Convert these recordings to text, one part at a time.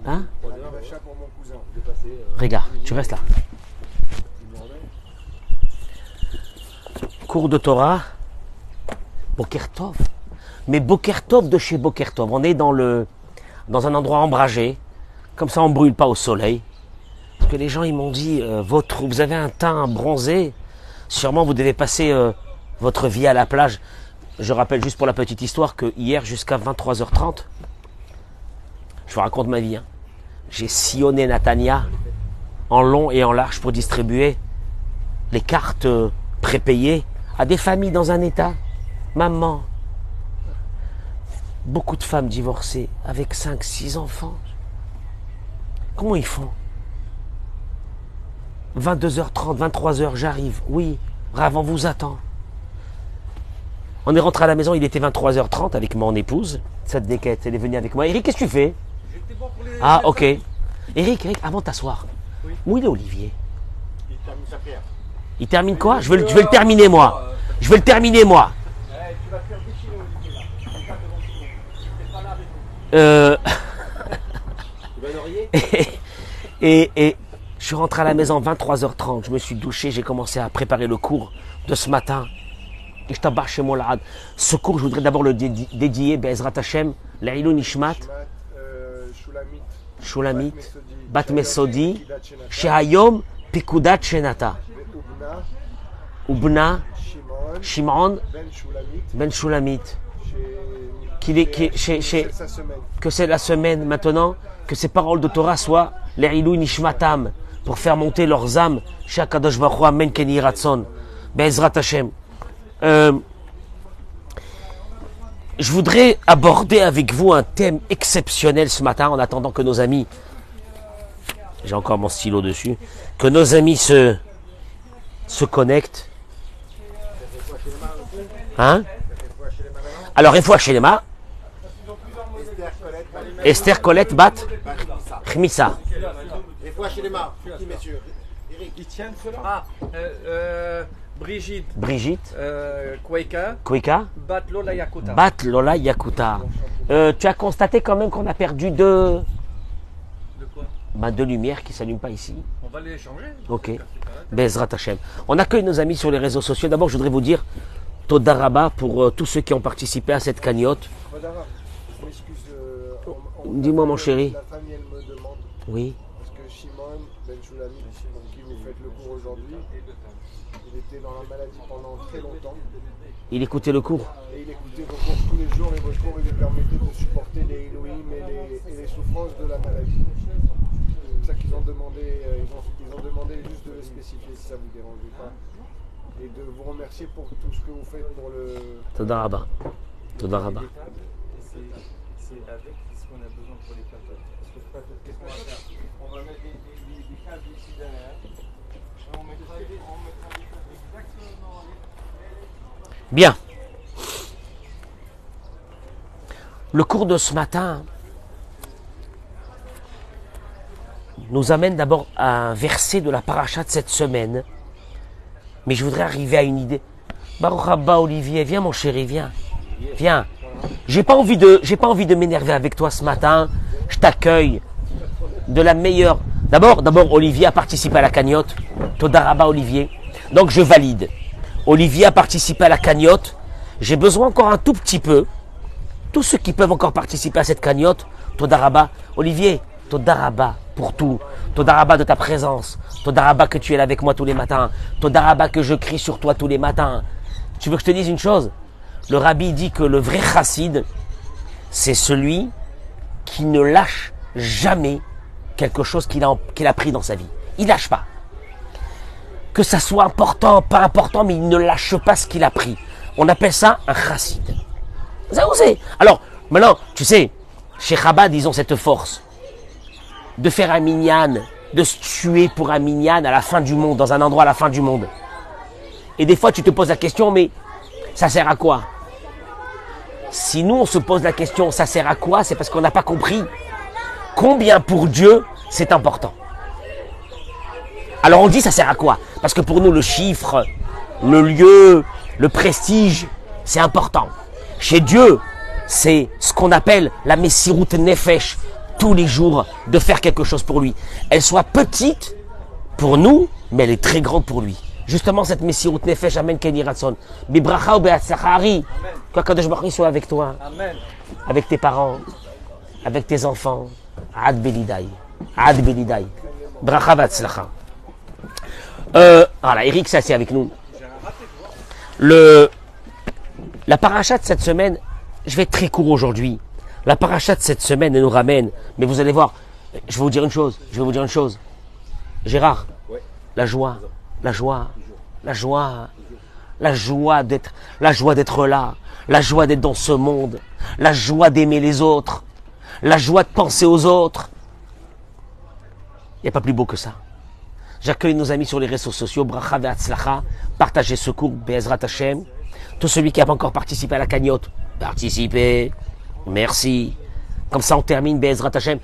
Hein? Regarde, tu restes là. Cours de Torah, Boker Tov. Mais Boker Tov de chez Boker Tov. On est dans un endroit ombragé. Comme ça, on ne brûle pas au soleil. Parce que les gens, ils m'ont dit, vous avez un teint bronzé. Sûrement, vous devez passer votre vie à la plage. Je rappelle juste pour la petite histoire que hier, jusqu'à 23h30, je vous raconte ma vie. Hein, j'ai sillonné Natania en long et en large pour distribuer les cartes prépayées à des familles dans un état. Maman, beaucoup de femmes divorcées avec 5, 6 enfants. Comment ils font? 22h30, 23h, j'arrive. Oui, Rav, on vous attend. On est rentré à la maison, il était 23h30 avec mon épouse. Cette déquête, elle est venue avec moi. Eric, qu'est-ce que tu fais? Ah, ok. Eric, avant de t'asseoir. Oui. Où il est Olivier? Il termine sa prière. Il termine quoi? Je vais le terminer moi. Je vais le terminer moi. Tu vas te faire déchirer Olivier là. Tu pas là avec nous. Tu vas l'orier? Et je suis rentré à la maison 23h30. Je me suis douché, j'ai commencé à préparer le cours de ce matin. Et je t'abats chez moi là. Ce cours, je voudrais d'abord le dédier, Be'ezrat Hashem, L'Ilou Nishmat, Shulamit, Bat Mesodi, Shehayom, Pikudat Shenata, Ubna, Shimon, Ben Shulamit, que c'est la semaine maintenant, que ces paroles de Torah soient L'Ilou Nishmatam, pour faire monter leurs âmes, chez Akadosh Baruch Hu, Amen Keni Ratson, Be'ezrat Hashem. Je voudrais aborder avec vous un thème exceptionnel ce matin, en attendant que nos amis, j'ai encore mon stylo dessus, que nos amis se connectent. Hein? Alors, Refoua Shelema, Esther, Colette, Bat, Khmissa. Refoua Shelema, qui messieurs? Eric. Ils tiennent cela? Brigitte, Kweka, Bat Lola Yakuta. Bat Lola Yakuta. Tu as constaté quand même qu'on a perdu deux lumières qui ne s'allument pas ici. On va les changer. Ok. Be'ezrat Hashem. On accueille nos amis sur les réseaux sociaux. D'abord, je voudrais vous dire Toda Rabba pour tous ceux qui ont participé à cette cagnotte. Je m'excuse. Dis-moi, mon chéri. La famille, elle me demande. Oui. Parce que Shimon, Ben Shulamit, pour qui vous faites le cours aujourd'hui, il était dans la maladie pendant très longtemps. Il écoutait le cours. Et il écoutait vos cours tous les jours et vos cours lui permettaient de supporter les Elohim et les souffrances de la maladie. C'est pour ça qu'ils ont demandé, ils ont demandé juste de le spécifier si ça ne vous dérangeait pas. Et de vous remercier pour tout ce que vous faites pour le... Toda Rabba. Toda Rabba. C'est avec ce qu'on a besoin pour les plateaux. Parce que qu'est-ce qu'on va faire? On va mettre des câbles ici derrière. On mettra exactement. Bien. Le cours de ce matin nous amène d'abord à un verset de la paracha de cette semaine. Mais je voudrais arriver à une idée. Baruch Haba, Olivier, viens mon chéri, viens. Viens. J'ai pas envie de m'énerver avec toi ce matin. Je t'accueille de la meilleure. D'abord, Olivier a participé à la cagnotte. Toda Rabba, Olivier. Donc je valide. Olivier a participé à la cagnotte. J'ai besoin encore un tout petit peu. Tous ceux qui peuvent encore participer à cette cagnotte, Toda Rabba. Olivier, Toda Rabba pour tout. Toda Rabba de ta présence. Toda Rabba que tu es là avec moi tous les matins. Toda Rabba que je crie sur toi tous les matins. Tu veux que je te dise une chose? Le rabbi dit que le vrai chassid, c'est celui qui ne lâche jamais quelque chose qu'il a pris dans sa vie. Il lâche pas. Que ça soit important, pas important, mais il ne lâche pas ce qu'il a pris. On appelle ça un chassid. Ça, vous savez. Alors, maintenant, tu sais, chez Chabad, ils ont cette force de faire un minyan, de se tuer pour un minyan à la fin du monde, dans un endroit à la fin du monde. Et des fois, tu te poses la question, mais ça sert à quoi? Si nous, on se pose la question, ça sert à quoi? C'est parce qu'on n'a pas compris combien pour Dieu, c'est important. Alors on dit, ça sert à quoi? Parce que pour nous, le chiffre, le lieu, le prestige, c'est important. Chez Dieu, c'est ce qu'on appelle la Messirut Nefesh, tous les jours de faire quelque chose pour lui. Elle soit petite pour nous, mais elle est très grande pour lui. Justement, cette Messirut Nefesh, Amen, Kenny Ratson. Bibracha ou Be'atzachari. Que Kadosh Baruch Hu soit avec toi, Amen. avec tes parents, avec tes enfants. Ad Belidai. Ad Belidai. Bracha Be'atzlacha. Voilà, Eric, c'est assis avec nous. La paracha de cette semaine, je vais être très court aujourd'hui. La paracha de cette semaine, elle nous ramène. Mais vous allez voir, je vais vous dire une chose. Gérard, Ouais. la joie d'être là, la joie d'être dans ce monde, la joie d'aimer les autres, la joie de penser aux autres. Il n'y a pas plus beau que ça. J'accueille nos amis sur les réseaux sociaux, Bracha ve'atzlacha, partagez ce cours, Be'ezrat Hashem. Tout celui qui n'a pas encore participé à la cagnotte, participez, merci. Comme ça on termine, Be'ezrat Hashem.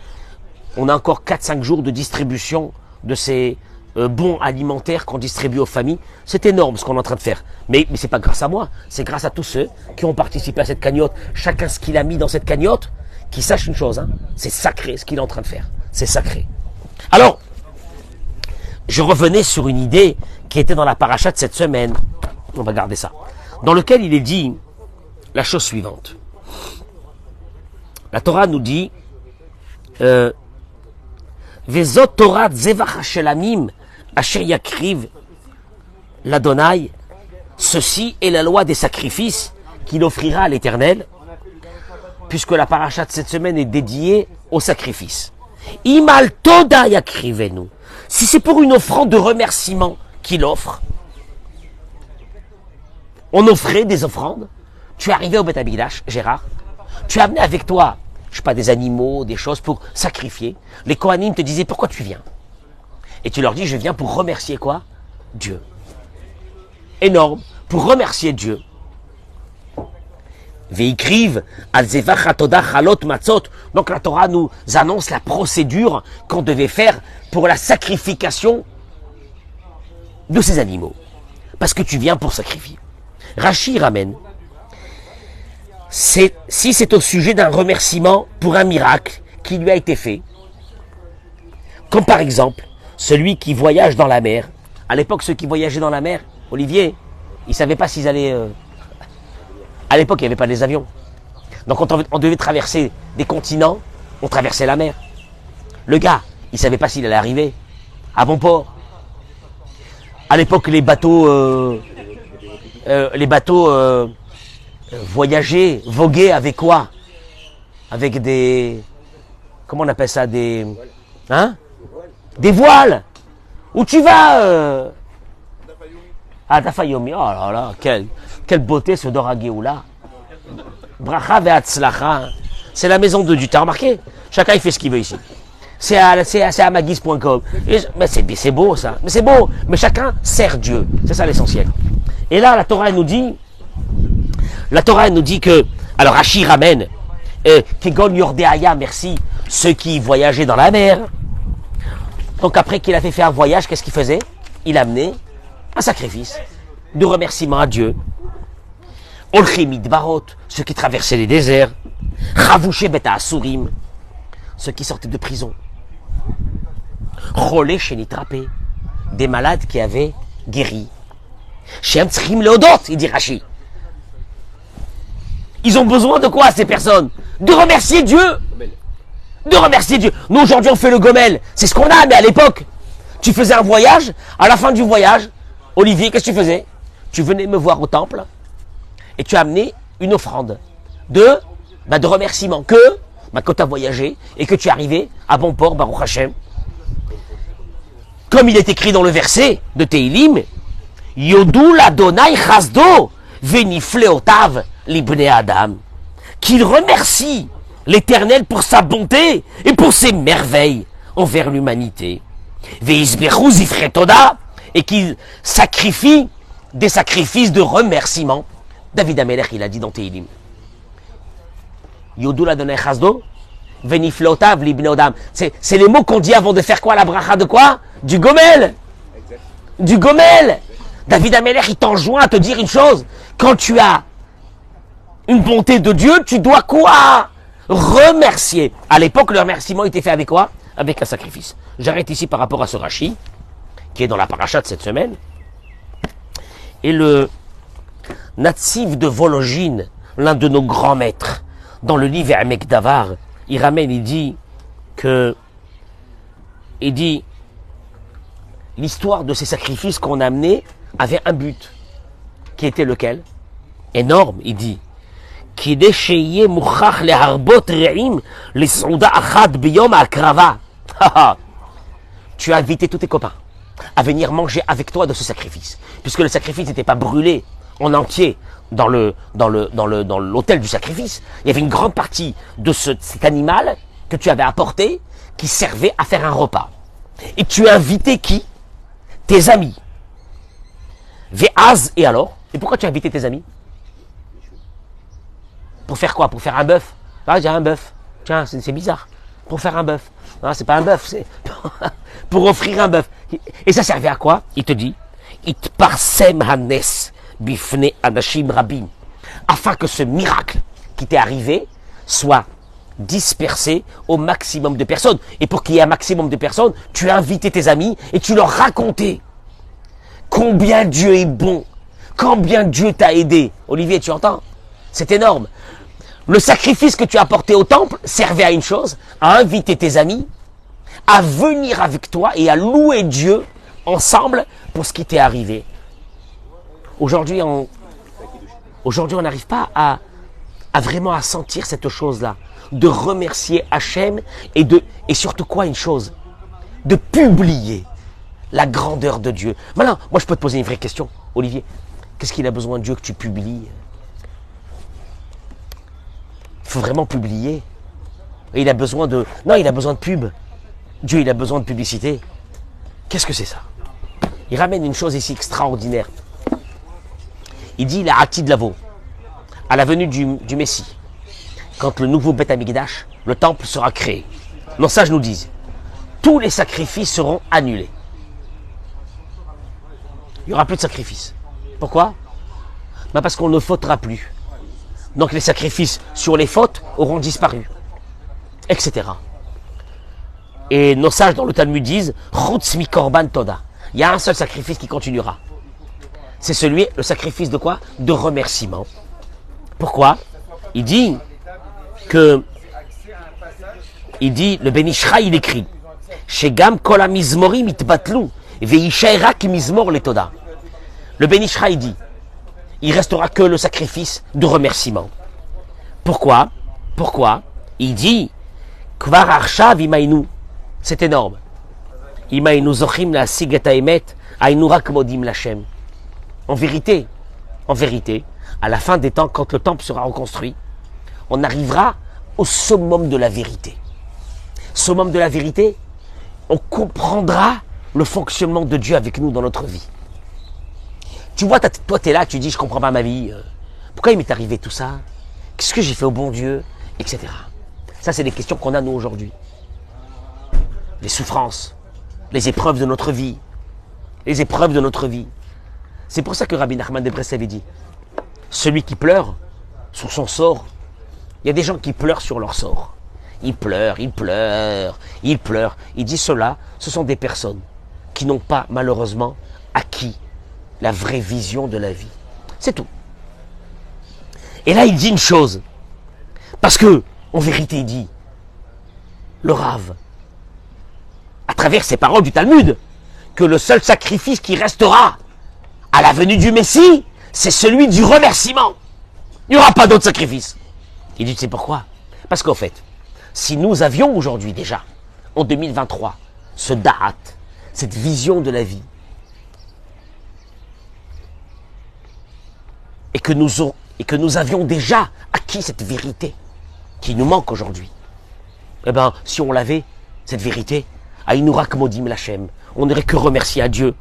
On a encore 4-5 jours de distribution de ces bons alimentaires qu'on distribue aux familles. C'est énorme ce qu'on est en train de faire. Mais c'est pas grâce à moi, c'est grâce à tous ceux qui ont participé à cette cagnotte. Chacun ce qu'il a mis dans cette cagnotte, qui sache une chose, hein, c'est sacré ce qu'il est en train de faire. C'est sacré. Alors, je revenais sur une idée qui était dans la paracha de cette semaine. On va garder ça. Dans lequel il est dit la chose suivante. La Torah nous dit Vezot Torah Zevach Hashelamim Asher Yakriv l'Adonai. Ceci est la loi des sacrifices qu'il offrira à l'Éternel, puisque la paracha de cette semaine est dédiée au sacrifice. Imal Toda Yakrivenu. Si c'est pour une offrande de remerciement qu'il offre, on offrait des offrandes. Tu es arrivé au Beth Amikdash, Gérard. Tu as amené avec toi, je sais pas, des animaux, des choses pour sacrifier. Les Kohanim te disaient, pourquoi tu viens? Et tu leur dis, je viens pour remercier quoi? Dieu. Énorme. Pour remercier Dieu. Veikriv, Alzevach Atoda Chalot Matzot. Donc la Torah nous annonce la procédure qu'on devait faire pour la sacrification de ces animaux. Parce que tu viens pour sacrifier. Rashi ramène. Si c'est au sujet d'un remerciement pour un miracle qui lui a été fait, comme par exemple celui qui voyage dans la mer. À l'époque, ceux qui voyageaient dans la mer, Olivier, ils ne savaient pas s'ils allaient... À l'époque, il n'y avait pas les avions. Donc on devait traverser des continents, on traversait la mer. Le gars, il ne savait pas s'il allait arriver à bon port. À l'époque, les bateaux voyager, voguer avec quoi? Avec des... Comment on appelle ça? Des... Hein? Des voiles. Où tu vas Ah, Dafayomi. Oh là là, quelle beauté ce Dora Géoula. Bracha ve'atzlacha. C'est la maison de Dieu. T'as remarqué? Chacun il fait ce qu'il veut ici. C'est à magis.com. Mais c'est beau ça. Mais c'est beau. Mais chacun sert Dieu. C'est ça l'essentiel. Et là, la Torah elle nous dit que, alors Rashi ramène, Kegon Yordéaya, merci, ceux qui voyageaient dans la mer. Donc après qu'il a fait un voyage, qu'est-ce qu'il faisait? Il amenait un sacrifice de remerciement à Dieu. Olchimid Barot, ceux qui traversaient les déserts. Ravouché Beta Asurim, ceux qui sortaient de prison. Cholé Shenitrapé, des malades qui avaient guéri. Shem Tzrim Leodot, il dit Rashi. Ils ont besoin de quoi, ces personnes? De remercier Dieu. De remercier Dieu. Nous, aujourd'hui, on fait le gomel. C'est ce qu'on a, mais à l'époque, tu faisais un voyage. À la fin du voyage, Olivier, qu'est-ce que tu faisais? Tu venais me voir au temple et tu as amené une offrande de remerciement que tu as voyagé et que tu es arrivé à bon port, Baruch Hashem. Comme il est écrit dans le verset de Tehilim, Yodou l'Adonai chasdo venifleotav libne Adam, qu'il remercie l'Éternel pour sa bonté et pour ses merveilles envers l'humanité. Veisberu zifretoda, et qu'il sacrifie des sacrifices de remerciement. David Amelech, il a dit dans Tehilim. Yodou l'Adonai chasdo venifleotav libne Adam. C'est les mots qu'on dit avant de faire quoi? La bracha de quoi? Du gomel. Du gomel. David Amelech, il t'enjoint à te dire une chose. Quand tu as une bonté de Dieu, tu dois quoi? remercier. À l'époque, le remerciement était fait avec quoi? Avec un sacrifice. J'arrête ici par rapport à ce Rashi, qui est dans la paracha de cette semaine. Et le Natsiv de Vologine, l'un de nos grands maîtres, dans le livre Emek Davar, il ramène, il dit l'histoire de ces sacrifices qu'on a amenés avait un but, qui était lequel? Énorme, il dit. Tu as invité tous tes copains à venir manger avec toi de ce sacrifice, puisque le sacrifice n'était pas brûlé en entier dans l'autel du sacrifice. Il y avait une grande partie de cet animal que tu avais apporté qui servait à faire un repas. Et tu as invité qui? Tes amis. Ve'az, et alors? Et pourquoi tu as invité tes amis? Pour faire quoi? Pour faire un bœuf? Ah, j'ai un bœuf. Tiens, c'est bizarre. Pour faire un bœuf. Non, c'est pas un bœuf, c'est pour offrir un bœuf. Et ça servait à quoi? Il te dit, It parsem hanes bifne anashim rabim, afin que ce miracle qui t'est arrivé soit dispersé au maximum de personnes. Et pour qu'il y ait un maximum de personnes, tu as invité tes amis et tu leur racontais combien Dieu est bon, combien Dieu t'a aidé. Olivier, tu entends? C'est énorme. Le sacrifice que tu as apporté au temple servait à une chose, à inviter tes amis à venir avec toi et à louer Dieu ensemble pour ce qui t'est arrivé. Aujourd'hui, on n'arrive pas à vraiment à sentir cette chose-là, de remercier Hachem et surtout quoi, une chose, de publier la grandeur de Dieu. Maintenant, moi je peux te poser une vraie question, Olivier. Qu'est-ce qu'il a besoin de Dieu que tu publies? Il faut vraiment publier. Et il a besoin de... Non, il a besoin de pub. Dieu, il a besoin de publicité. Qu'est-ce que c'est ça? Il ramène une chose ici extraordinaire. Il dit la Atid Lavo, à la venue du Messie, quand le nouveau Beth Amikdash, le temple sera créé. Nos sages nous disent, tous les sacrifices seront annulés. Il n'y aura plus de sacrifices. Pourquoi? Parce qu'on ne fautera plus. Donc les sacrifices sur les fautes auront disparu, etc. Et nos sages dans le Talmud disent, Chutz mi korban toda. Il y a un seul sacrifice qui continuera. C'est le sacrifice de quoi? De remerciement. Pourquoi? Il dit, le Ben Ishra, il écrit, Shegam kol hamizmorim itbatlu, ve'yishaira ki mizmor letoda. Le Ben Ishra, il dit, il restera que le sacrifice de remerciement. Pourquoi? Il dit, Kvar arshav imaynu. C'est énorme. Imaynu zochim la sigata emet, aynu rak modim lachem. En vérité, à la fin des temps, quand le temple sera reconstruit, on arrivera au summum de la vérité. Summum de la vérité, on comprendra le fonctionnement de Dieu avec nous dans notre vie. Tu vois, toi, tu es là, tu dis, je comprends pas ma vie. Pourquoi il m'est arrivé tout ça? Qu'est-ce que j'ai fait au bon Dieu? Etc. Ça, c'est des questions qu'on a, nous, aujourd'hui. Les souffrances, les épreuves de notre vie. C'est pour ça que Rabbi Nachman de Breslev avait dit, celui qui pleure sur son sort, il y a des gens qui pleurent sur leur sort. Ils pleurent. Il dit, ceux-là, ce sont des personnes qui n'ont pas, malheureusement, acquis la vraie vision de la vie. C'est tout. Et là, il dit une chose. Parce que, en vérité, il dit, le Rav, à travers ces paroles du Talmud, que le seul sacrifice qui restera à la venue du Messie, c'est celui du remerciement. Il n'y aura pas d'autre sacrifice. Il dit, tu sais pourquoi? Parce qu'en fait, si nous avions aujourd'hui déjà, en 2023, ce da'at, cette vision de la vie, et que nous avions déjà acquis cette vérité qui nous manque aujourd'hui, eh bien, si on l'avait, cette vérité, Aïnoura Kmodim Lachem, on n'aurait que remercier à Dieu.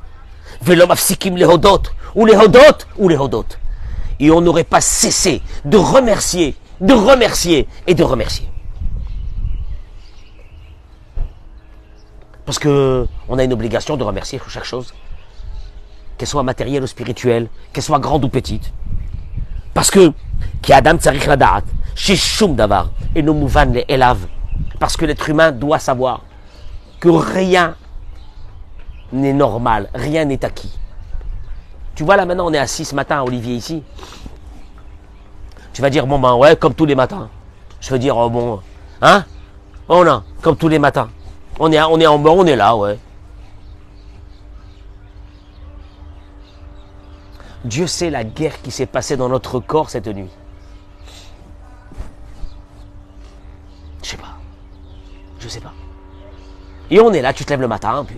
Velom afsikim lehodot, ou lehodot. Et on n'aurait pas cessé de remercier et de remercier. Parce que on a une obligation de remercier pour chaque chose, qu'elle soit matérielle ou spirituelle, qu'elle soit grande ou petite. Parce que, qui Adam tsarich la da'at, Chez Shum Davar. Et nos mouvan les élèves. Parce que l'être humain doit savoir que rien n'est normal. Rien n'est acquis. Tu vois là maintenant on est assis ce matin, Olivier ici. Tu vas dire bon ben ouais comme tous les matins. Je veux dire oh bon hein oh non comme tous les matins. On est en bord, on est là ouais. Dieu sait la guerre qui s'est passée dans notre corps cette nuit. Je sais pas. Je sais pas. Et on est là, tu te lèves le matin, puis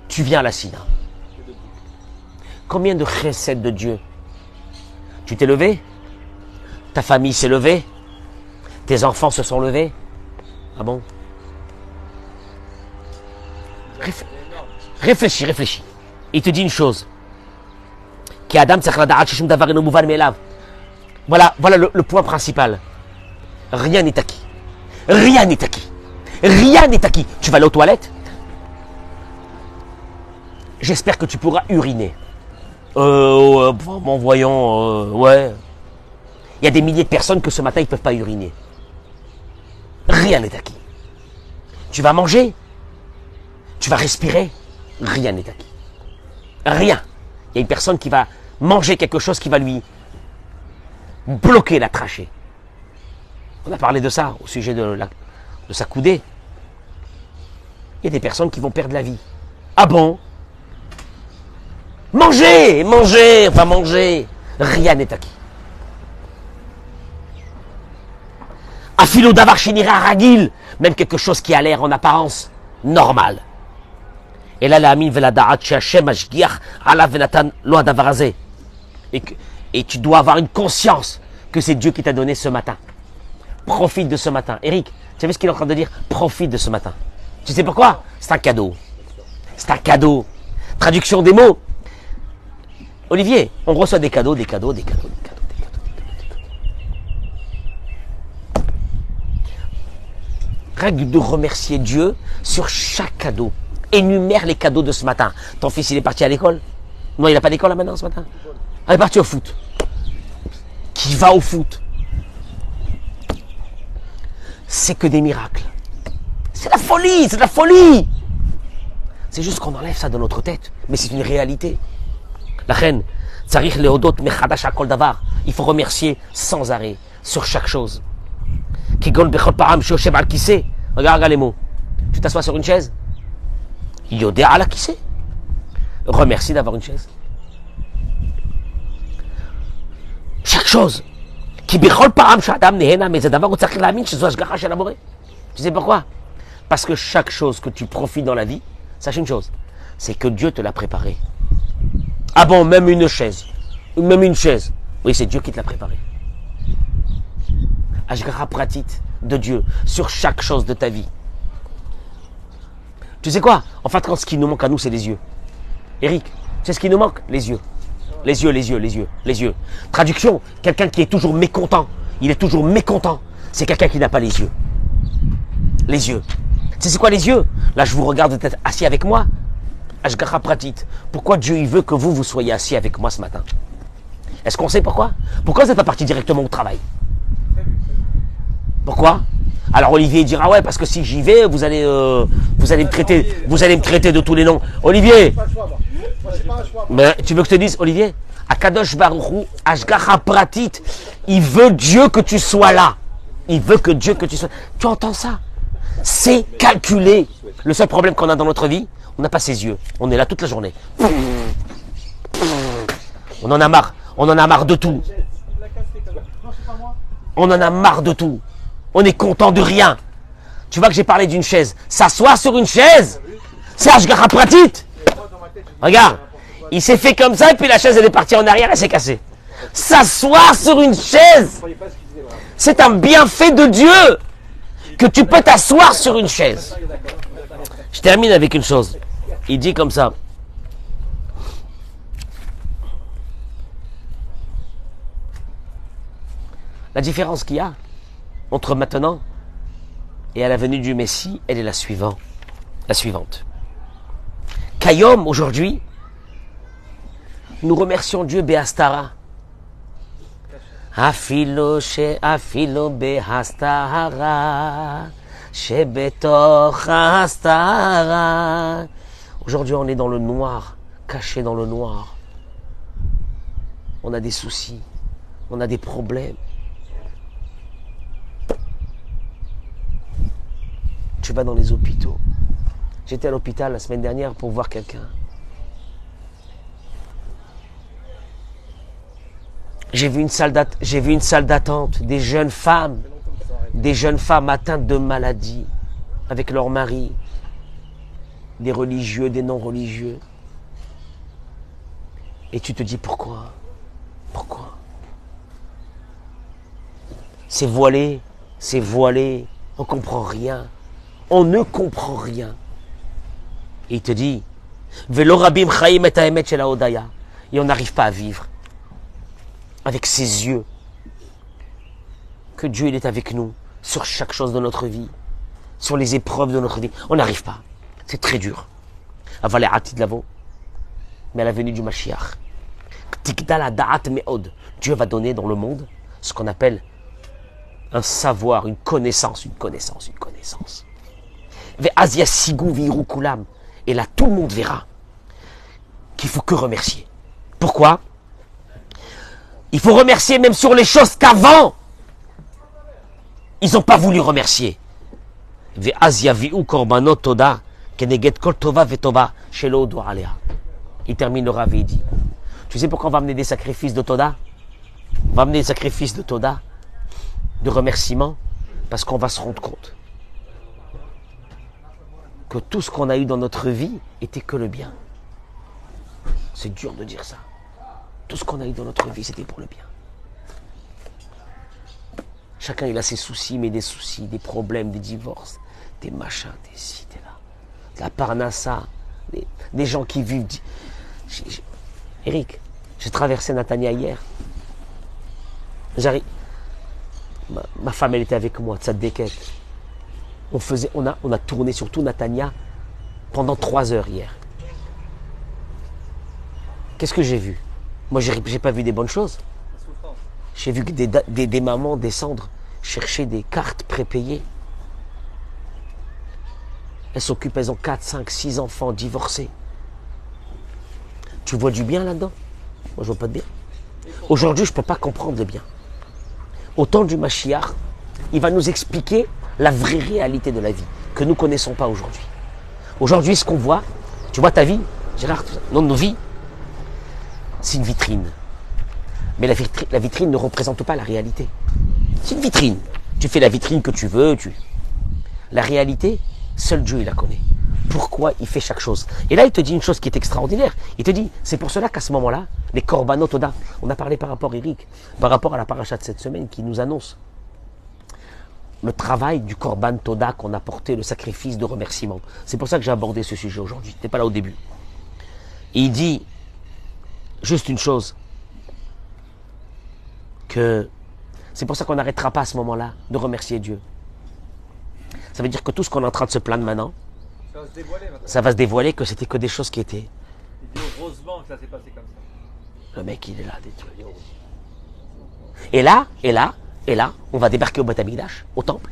tu viens à la Sina. Combien de recettes de Dieu? Tu t'es levé? Ta famille s'est levée? Tes enfants se sont levés? Ah bon? Réfléchis, réfléchis. Il te dit une chose. Voilà le point principal. Rien n'est acquis. Rien n'est acquis. Rien n'est acquis. Tu vas aller aux toilettes? J'espère que tu pourras uriner. Bon, voyons, ouais. Il y a des milliers de personnes que ce matin, ils ne peuvent pas uriner. Rien n'est acquis. Tu vas manger? Tu vas respirer? Rien n'est acquis. Rien. Il y a une personne qui va manger quelque chose qui va lui bloquer la trachée. On a parlé de ça au sujet de sa coudée. Il y a des personnes qui vont perdre la vie. Ah bon? Mangez, mangez, enfin mangez. Rien n'est acquis. Afilo davar shinira ragil, même quelque chose qui a l'air en apparence normal. Et là, la amin vela da'at she'Hashem ashgiach ala venatan lo hadavar hazeh. Et tu dois avoir une conscience que c'est Dieu qui t'a donné ce matin. Profite de ce matin. Eric, tu savais ce qu'il est en train de dire? Profite de ce matin. Tu sais pourquoi? C'est un cadeau. C'est un cadeau. Traduction des mots. Olivier, on reçoit des cadeaux, des cadeaux, des cadeaux, des cadeaux, des cadeaux, des cadeaux. Règle de remercier Dieu sur chaque cadeau. Énumère les cadeaux de ce matin. Ton fils, il est parti à l'école? Non, il n'a pas d'école là maintenant ce matin? Ah, il est parti au foot. Qui va au foot? C'est que des miracles. C'est la folie, c'est de la folie. C'est juste qu'on enlève ça de notre tête. Mais c'est une réalité. La reine, il faut remercier sans arrêt sur chaque chose. Regarde les mots. Tu t'assois sur une chaise. Yodé ala qui sait. Remercie d'avoir une chaise. Chaque chose. Tu sais pourquoi? Parce que chaque chose que tu profites dans la vie, sache une chose, c'est que Dieu te l'a préparé. Ah bon, même une chaise. Même une chaise. Oui, c'est Dieu qui te l'a préparé. Ashgara pratit de Dieu sur chaque chose de ta vie. Tu sais quoi? En fait, quand ce qui nous manque à nous, c'est les yeux. Eric, tu sais ce qui nous manque? Les yeux. Les yeux, les yeux, les yeux, les yeux. Traduction, quelqu'un qui est toujours mécontent. Il est toujours mécontent. C'est quelqu'un qui n'a pas les yeux. Les yeux. Tu sais c'est quoi les yeux? Là, je vous regarde peut-être assis avec moi. Ashgara pratit. Pourquoi Dieu il veut que vous soyez assis avec moi ce matin? Est-ce qu'on sait pourquoi? Pourquoi vous n'êtes pas parti directement au travail? Pourquoi? Alors Olivier dira ouais parce que si j'y vais vous allez me traiter de tous les noms. Olivier, mais tu veux que je te dise Olivier, Akadosh Baruch Hu, Ashgara pratit, il veut Dieu que tu sois là. Il veut que Dieu que tu sois. Tu entends ça? C'est calculé. Le seul problème qu'on a dans notre vie, on n'a pas ses yeux. On est là toute la journée. On en a marre. On en a marre de tout. On en a marre de tout. On est content de rien. Tu vois que j'ai parlé d'une chaise. S'asseoir sur une chaise, c'est Ashgara pratit. Regarde, il s'est fait comme ça et puis la chaise elle est partie en arrière, elle s'est cassée. S'asseoir sur une chaise, c'est un bienfait de Dieu que tu peux t'asseoir sur une chaise. Je termine avec une chose. Il dit comme ça. La différence qu'il y a entre maintenant et à la venue du Messie, elle est la suivante. Kayom, aujourd'hui, nous remercions Dieu Béastara. אפילו בהסתרה, שבתוך ההסתרה. Aujourd'hui, on est dans le noir, caché dans le noir. On a des soucis, on a des problèmes. Tu vas dans les hôpitaux. J'étais à l'hôpital la semaine dernière pour voir quelqu'un. J'ai vu une salle d'attente, des jeunes femmes atteintes de maladies, avec leur mari, des religieux, des non-religieux. Et tu te dis pourquoi? Pourquoi? C'est voilé, on ne comprend rien. On ne comprend rien. Et il te dit, Velo rabim chaim et haemet shel haodaya. Et on n'arrive pas à vivre avec ses yeux que Dieu il est avec nous sur chaque chose de notre vie, sur les épreuves de notre vie. On n'arrive pas. C'est très dur. Aval atid lavo. Mais à la venue du Mashiach, tikdal da'at me'od. Dieu va donner dans le monde ce qu'on appelle un savoir, une connaissance. Ve'azia sigou viru kulam. Et là, tout le monde verra qu'il faut que remercier. Pourquoi? Il faut remercier même sur les choses qu'avant, ils n'ont pas voulu remercier. Il termine le Rav et il dit, tu sais pourquoi on va amener des sacrifices de Toda? On va amener des sacrifices de Toda, de remerciement, parce qu'on va se rendre compte que tout ce qu'on a eu dans notre vie était que le bien. C'est dur de dire ça. Tout ce qu'on a eu dans notre vie, c'était pour le bien. Chacun il a ses soucis, mais des soucis, des problèmes, des divorces, des machins, des ci, des là. De la parnassa, des gens qui vivent. Eric, j'ai traversé Natania hier. J'arrive. Ma femme, elle était avec moi, Tzadeket. On a tourné sur tout Natania pendant 3 heures hier. Qu'est-ce que j'ai vu? Moi, j'ai pas vu des bonnes choses. J'ai vu que des mamans descendre chercher des cartes prépayées. Elles ont 4, 5, 6 enfants divorcés. Tu vois du bien là-dedans? Moi, je vois pas de bien. Aujourd'hui, je ne peux pas comprendre le bien. Au temps du Mashiach, il va nous expliquer la vraie réalité de la vie, que nous ne connaissons pas aujourd'hui. Aujourd'hui, ce qu'on voit, tu vois ta vie, Gérard, nos vies, c'est une vitrine. Mais la vitrine ne représente pas la réalité. C'est une vitrine. Tu fais la vitrine que tu veux. La réalité, seul Dieu il la connaît. Pourquoi il fait chaque chose? Et là, il te dit une chose qui est extraordinaire. Il te dit, c'est pour cela qu'à ce moment-là, les korbanot Toda, on a parlé par rapport, Eric, par rapport à la paracha de cette semaine qui nous annonce le travail du korban Toda qu'on a porté, le sacrifice de remerciement. C'est pour ça que j'ai abordé ce sujet aujourd'hui. Tu n'étais pas là au début. Et il dit juste une chose, que c'est pour ça qu'on n'arrêtera pas à ce moment-là de remercier Dieu. Ça veut dire que tout ce qu'on est en train de se plaindre maintenant, ça va se dévoiler que c'était que des choses qui étaient. Il dit heureusement que ça s'est passé comme ça. Le mec, il est là, des trucs. Et là, on va débarquer au Beth Amikdash, au temple,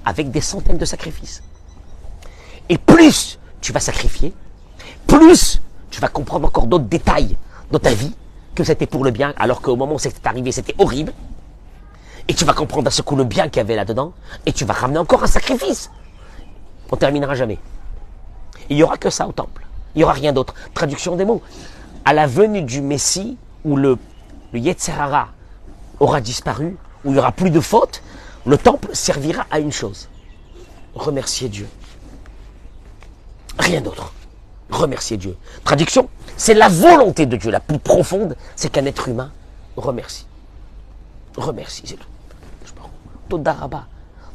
avec des centaines de sacrifices. Et plus tu vas sacrifier, plus tu vas comprendre encore d'autres détails dans ta vie, que c'était pour le bien, alors qu'au moment où c'était arrivé, c'était horrible. Et tu vas comprendre à ce coup le bien qu'il y avait là-dedans, et tu vas ramener encore un sacrifice. On terminera jamais. Il n'y aura que ça au temple. Il n'y aura rien d'autre. Traduction des mots. À la venue du Messie, où le Yetzer Hara aura disparu, où il n'y aura plus de faute, le temple servira à une chose. Remercier Dieu. Rien d'autre. Remercier Dieu. Traduction, c'est la volonté de Dieu la plus profonde, c'est qu'un être humain remercie. Remercie, c'est tout. Toda Rabba.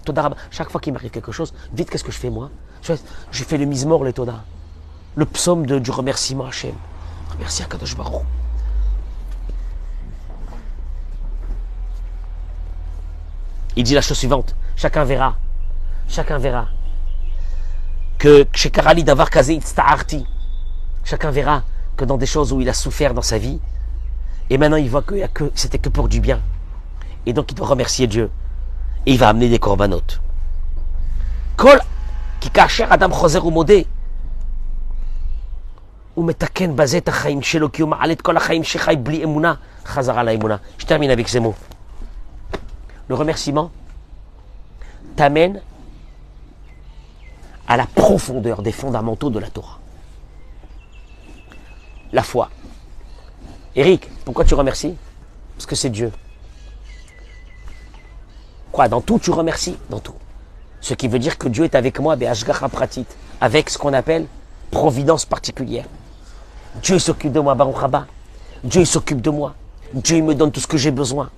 Toda Rabba. Chaque fois qu'il m'arrive quelque chose, vite, qu'est-ce que je fais moi? Je fais le Mizmor, les Toda. Le psaume du remerciement à Hachem. Remercie à Kadosh Baruch. Il dit la chose suivante. Chacun verra que chez Karali d'avoir Kazé Itzta'arti, chacun verra que dans des choses où il a souffert dans sa vie, et maintenant il voit que c'était que pour du bien. Et donc il doit remercier Dieu. Et il va amener des corbanotes. Kol ki kasher adam choser umodeh. ומתקן בזה את החיים שלו, כי הוא מעלה את כל החיים שחי בלי אמונה, חזרה לאמונה. Je termine avec ces mots. Le remerciement t'amène à la profondeur des fondamentaux de la Torah. La foi. Eric, pourquoi tu remercies? Parce que c'est Dieu. Quoi, dans tout tu remercies? Dans tout. Ce qui veut dire que Dieu est avec moi, be'ashgacha pratit, avec ce qu'on appelle providence particulière. Dieu s'occupe de moi, Baruch Haba. Dieu s'occupe de moi. Dieu me donne tout ce que j'ai besoin.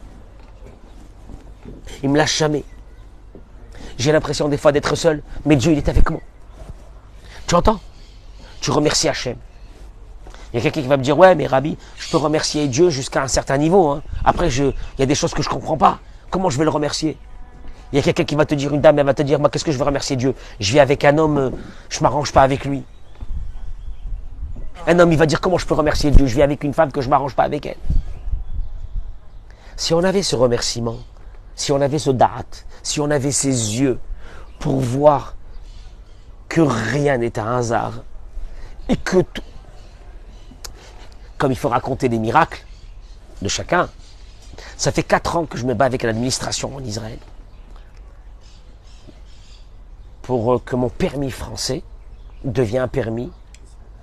Il me lâche jamais. J'ai l'impression des fois d'être seul, mais Dieu il est avec moi. Tu entends? Tu remercies Hachem. Il y a quelqu'un qui va me dire, ouais mais Rabbi, je peux remercier Dieu jusqu'à un certain niveau. Hein. Après, il y a des choses que je ne comprends pas. Comment je vais le remercier? Il y a quelqu'un qui va te dire, une dame, elle va te dire, moi qu'est-ce que je vais remercier Dieu? Je vis avec un homme, je ne m'arrange pas avec lui. Un homme, il va dire, comment je peux remercier Dieu? Je vis avec une femme que je ne m'arrange pas avec elle. Si on avait ce remerciement, si on avait ce da'at, si on avait ces yeux pour voir que rien n'est un hasard et que tout, comme il faut raconter les miracles de chacun, ça fait 4 ans que je me bats avec l'administration en Israël pour que mon permis français devienne un permis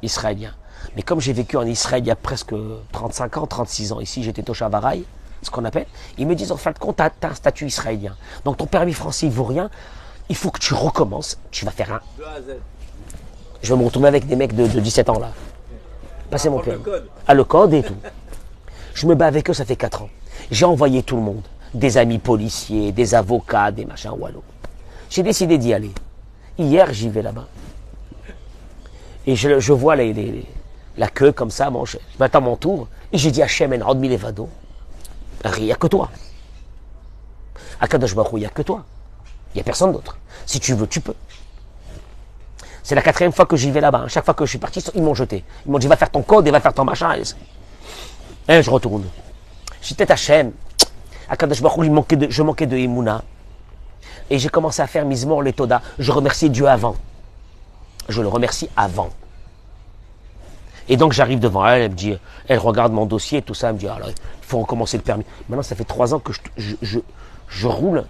israélien. Mais comme j'ai vécu en Israël il y a presque 35 ans, 36 ans, ici j'étais Toshav Arai, ce qu'on appelle, ils me disent en fin de compte, tu as un statut israélien. Donc ton permis français il vaut rien, il faut que tu recommences, tu vas faire un... De A à Z. Je vais me retrouver avec des mecs de 17 ans là. Passer mon permis. Le code. Ah, le code et tout. Je me bats avec eux, ça fait 4 ans. J'ai envoyé tout le monde, des amis policiers, des avocats, des machins wallo. J'ai décidé d'y aller. Hier, j'y vais là-bas. Et je vois la queue comme ça, je m'attends mon tour, et j'ai dit Hachem en Admi Levado, il n'y a que toi. À Kadosh Baruch Hu, il n'y a que toi. Il n'y a personne d'autre. Si tu veux, tu peux. C'est la 4e fois que j'y vais là-bas. Chaque fois que je suis parti, ils m'ont jeté. Ils m'ont dit va faire ton code et va faire ton machin. Et je retourne. J'étais Hachem. À Kadosh Baruch Hu, je manquais de Emouna. Et j'ai commencé à faire Mizmor le Toda. Je remercie Dieu avant. Je le remercie avant. Et donc j'arrive devant elle, elle me dit, elle regarde mon dossier et tout ça, elle me dit, alors il faut recommencer le permis. Maintenant ça fait 3 ans que je roule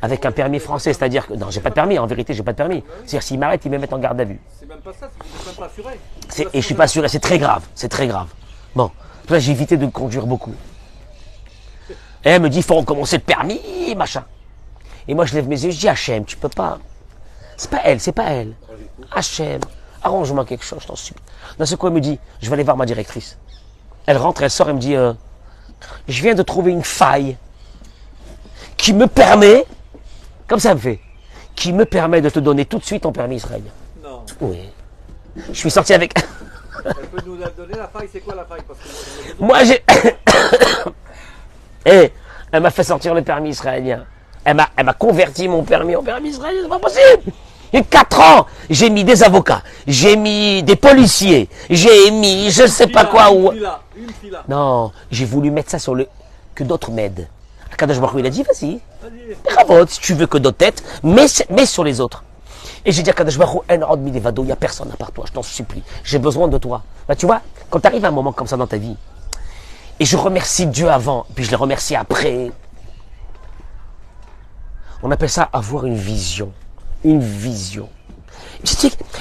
avec un permis français, c'est-à-dire que, non j'ai pas de permis, en vérité j'ai pas de permis. C'est-à-dire s'ils m'arrêtent, ils me mettent en garde à vue. C'est même pas ça, c'est même pas assuré. Et je suis pas assuré, c'est très grave, c'est très grave. Bon, là j'ai évité de conduire beaucoup. Et elle me dit, il faut recommencer le permis, machin. Et moi je lève mes yeux, je dis, Hachem, tu peux pas. C'est pas elle. Hachem, arrange-moi quelque chose, je t'en supplie. D'un seul coup, elle me dit, je vais aller voir ma directrice. Elle rentre, elle sort, elle me dit, je viens de trouver une faille qui me permet, comme ça elle me fait, qui me permet de te donner tout de suite ton permis israélien. Non. Oui. Je suis sorti avec... Elle peut nous la donner la faille, c'est quoi la faille? Parce que Moi j'ai... Et elle m'a fait sortir le permis israélien. Elle m'a converti mon permis en permis israélien, c'est pas possible. Il y a 4 ans, j'ai mis des avocats, j'ai mis des policiers, j'ai mis je sais pas quoi où. Une fila. Non, j'ai voulu mettre ça sur le... que d'autres m'aident. Kadosh Baruch Hu, il a dit, vas-y, Vas-y. bravo, si tu veux que d'autres t'aident, mets sur les autres. Et j'ai dit à Kadosh Baruch Hu, en Od Milevado, il n'y a personne à part toi, je t'en supplie, j'ai besoin de toi. Bah, tu vois, quand tu arrives à un moment comme ça dans ta vie, et je remercie Dieu avant, puis je le remercie après, on appelle ça avoir une vision. Une vision.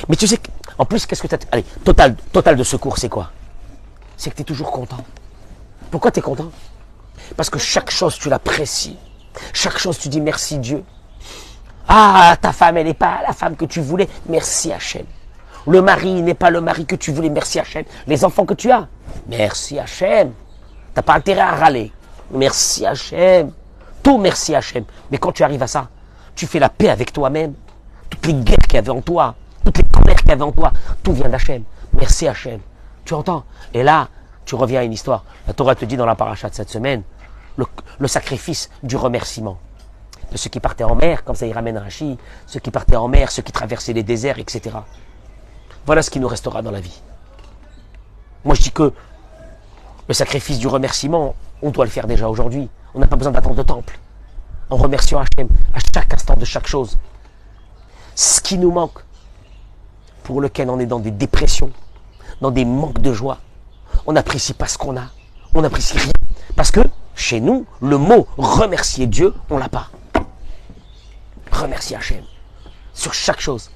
Mais tu sais, en plus, qu'est-ce que tu as... Allez, total de secours, c'est quoi? C'est que tu es toujours content. Pourquoi tu es content? Parce que chaque chose, tu l'apprécies. Chaque chose, tu dis merci Dieu. Ah, ta femme, elle n'est pas la femme que tu voulais. Merci Hachem. Le mari n'est pas le mari que tu voulais. Merci Hachem. Les enfants que tu as. Merci Hachem. Tu n'as pas intérêt à râler. Merci Hachem. Tout merci Hachem. Mais quand tu arrives à ça, tu fais la paix avec toi-même. Toutes les guerres qu'il y avait en toi, toutes les colères qu'il y avait en toi, tout vient d'Hachem. Merci Hachem. Tu entends? Et là, tu reviens à une histoire. La Torah te dit dans la paracha de cette semaine, le sacrifice du remerciement. De ceux qui partaient en mer, comme ça il ramène Rachi, ceux qui partaient en mer, ceux qui traversaient les déserts, etc. Voilà ce qui nous restera dans la vie. Moi je dis que le sacrifice du remerciement, on doit le faire déjà aujourd'hui. On n'a pas besoin d'attendre le temple. En remerciant Hachem à chaque instant de chaque chose. Ce qui nous manque, pour lequel on est dans des dépressions, dans des manques de joie, on n'apprécie pas ce qu'on a. On n'apprécie rien. Parce que, chez nous, le mot remercier Dieu, on l'a pas. Remercier Hachem. Sur chaque chose.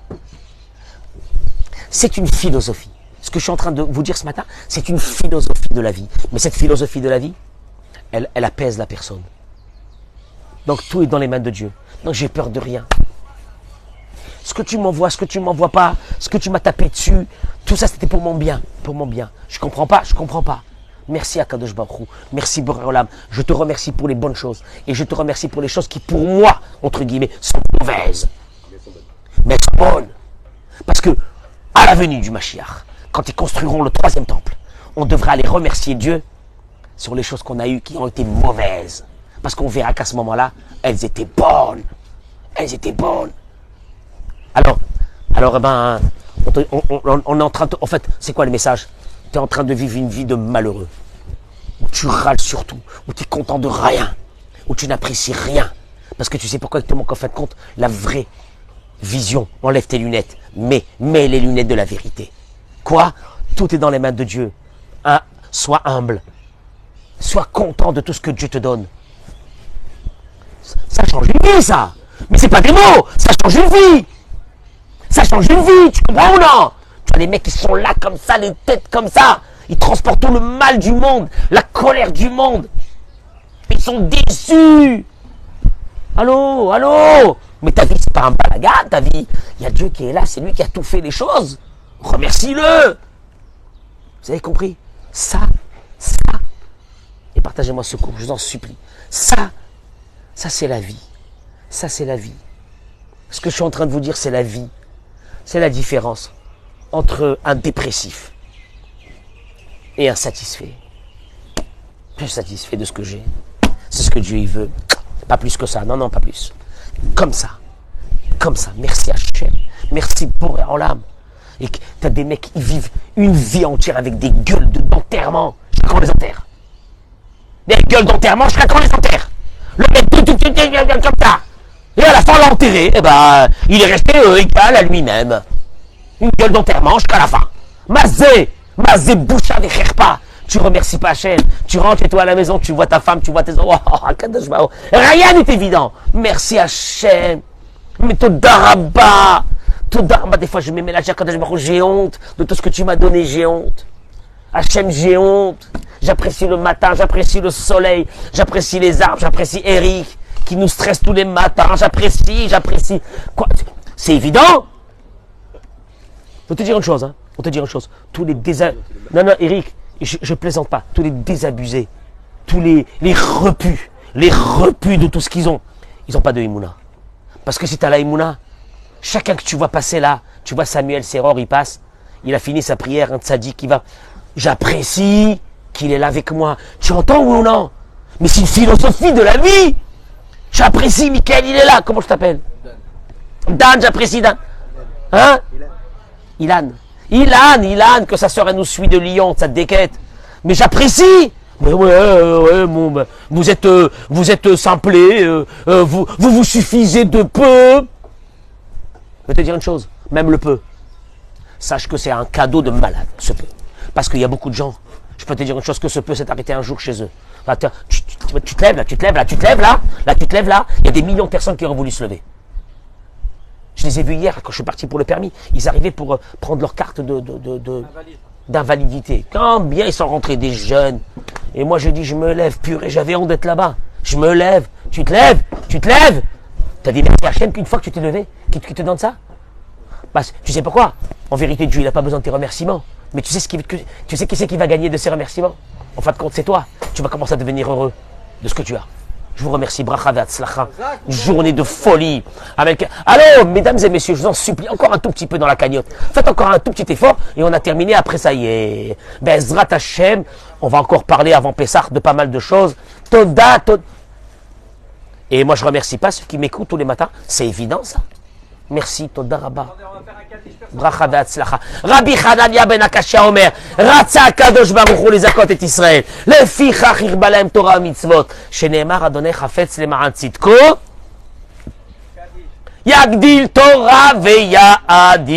C'est une philosophie. Ce que je suis en train de vous dire ce matin, c'est une philosophie de la vie. Mais cette philosophie de la vie, elle apaise la personne. Donc tout est dans les mains de Dieu. Donc j'ai peur de rien. Ce que tu m'envoies, ce que tu m'envoies pas, ce que tu m'as tapé dessus, tout ça c'était pour mon bien. Pour mon bien. Je comprends pas, je comprends pas. Merci Akadosh Baruch Hu. Merci Boré Olam. Je te remercie pour les bonnes choses. Et je te remercie pour les choses qui pour moi, entre guillemets, sont mauvaises. Mais elles sont bonnes. Parce que, à la venue du Mashiach, quand ils construiront le 3e temple, on devra aller remercier Dieu sur les choses qu'on a eues qui ont été mauvaises. Parce qu'on verra qu'à ce moment-là, elles étaient bonnes. Elles étaient bonnes. Alors on est en train de... En fait, c'est quoi le message? Tu es en train de vivre une vie de malheureux. Où tu râles sur tout. Où tu es content de rien. Où tu n'apprécies rien. Parce que tu sais pourquoi il te manque en fin de compte la vraie vision. Enlève tes lunettes. Mets les lunettes de la vérité. Quoi? Tout est dans les mains de Dieu. Sois humble. Sois content de tout ce que Dieu te donne. Ça change une vie, ça. Mais c'est pas des mots. Ça change une vie. Ça change une vie. Tu comprends ou non? Tu as des mecs qui sont là comme ça, les têtes comme ça. Ils transportent tout le mal du monde, la colère du monde. Ils sont déçus. Allô? Mais ta vie, c'est pas un balagan, ta vie. Il y a Dieu qui est là, c'est lui qui a tout fait les choses. Remercie-le. Vous avez compris? Ça. Et partagez-moi ce cours, je vous en supplie. Ça c'est la vie. Ça c'est la vie. Ce que je suis en train de vous dire, c'est la vie. C'est la différence entre un dépressif et un satisfait. Je suis satisfait de ce que j'ai. C'est ce que Dieu il veut. Pas plus que ça. Non, pas plus. Comme ça. Merci Hachem. Merci pour en l'âme. Et t'as des mecs qui vivent une vie entière avec des gueules d'enterrement. Jusqu'à quand on les enterre? Des gueules d'enterrement jusqu'à quand on les enterre? Le mec comme ça. Et à la fin, on l'a enterré. Et il est resté égal à lui-même. Une gueule d'enterrement jusqu'à la fin. Mazé, boucha des kherpa. Tu remercies pas Hachem. Tu rentres chez toi à la maison, tu vois ta femme, tu vois tes enfants. Rien n'est évident. Merci Hachem. Mais Todarabba. Des fois, je me mets là, j'ai honte de tout ce que tu m'as donné, j'ai honte. Hachem, j'ai honte. J'apprécie le matin, j'apprécie le soleil, j'apprécie les arbres, j'apprécie Eric, qui nous stresse tous les matins, j'apprécie. Quoi? C'est évident? Faut te dire une chose, Tous les Non, Eric, je plaisante pas. Tous les désabusés, tous les repus de tout ce qu'ils ont, ils n'ont pas de Emouna. Parce que si tu as la Emouna, chacun que tu vois passer là, tu vois Samuel Serror, il passe, il a fini sa prière, un tzaddik qui va. J'apprécie qu'il est là avec moi. Tu entends ou non? Mais c'est une philosophie de la vie. J'apprécie, Michael, il est là. Comment je t'appelle? Dan, j'apprécie Dan. Hein? Ilan, que sa sœur elle nous suit de Lyon, ça te déquête. Mais j'apprécie. Mais vous êtes simplé, vous suffisez de peu. Je vais te dire une chose, même le peu. Sache que c'est un cadeau de malade, ce peu. Parce qu'il y a beaucoup de gens, je peux te dire une chose, que ce peu s'est arrêté un jour chez eux. Tu te lèves là, il y a des millions de personnes qui auraient voulu se lever. Je les ai vus hier, quand je suis parti pour le permis, ils arrivaient pour prendre leur carte d'invalidité. Quand bien ils sont rentrés, des jeunes. Et moi je dis, je me lève, purée, j'avais honte d'être là-bas. Je me lève, tu te lèves. T'as dit merci à Hachem qu'une fois que tu t'es levé, qui te donne ça? Tu sais pourquoi? En vérité, Dieu, il n'a pas besoin de tes remerciements. Mais tu sais qui c'est qui va gagner de ces remerciements? En fin de compte, c'est toi. Tu vas commencer à devenir heureux de ce que tu as. Je vous remercie, bracha ve'atzlacha. Une journée de folie. Allô, mesdames et messieurs, je vous en supplie, encore un tout petit peu dans la cagnotte. Faites encore un tout petit effort et on a terminé. Après, ça y est. Bezrat Hashem, on va encore parler avant Pessah de pas mal de choses. Toda. Et moi, je remercie pas ceux qui m'écoutent tous les matins. C'est évident, ça. Merci, תודה רבה. ברכה והצלחה. רבי חנניה בן הקשיא אומר, רצה הקדוש ברוך הוא לזכות את ישראל, לפיכך הרבה להם תורה ומצוות, שנאמר אדוני חפץ למען צדקו, יגדיל תורה ויאדיר.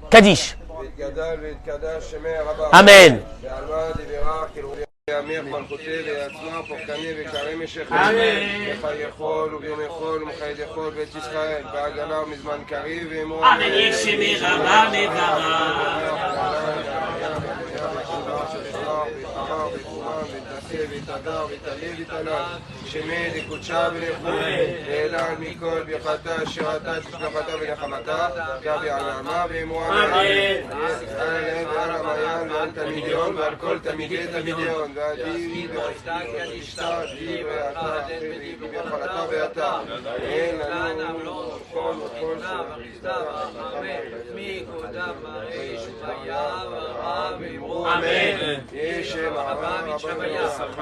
קדיש. ויתגדל ויתקדש שמי רבה. אמן. ועלמא דברך כאילו יאמר מלכותי ויעצמה פורקני ויקרא משכם. וחי יכול וביום יכול ומחיית יכול בית ישראל בהגנה ומזמן קריב ואמרו אמן ישמי רבה מברך. ויתהדר ויתעלה ויתעלה שמי דקודשה ולכו ואלה מכל ברכתה שירתה תשלחתה ונחמתה גבי על נעמה ואמרו אמן על הלב ועל המעיין ועל תלמידיון ועל כל תלמידי תלמידיון ועדי ורשתה די ואתה וברכלתה ואתה אין לנו כל וכל מי קודם מראי שהיה ורע ואמרו אמן יש שם הרע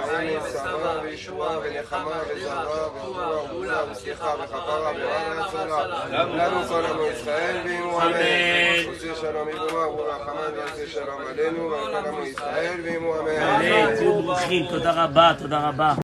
חיים ושרה וישועה ונחמה וזרע ורוח וגאולה וסליחה וכפרה ורעה והצלה לנו כל עמו ישראל ואמרו אמן עושה שלום יבורך ורחמה ועושה שלום עלינו ועל כל עמו ישראל ואמרו אמן. תהיו ברוכים, תודה רבה, תודה רבה.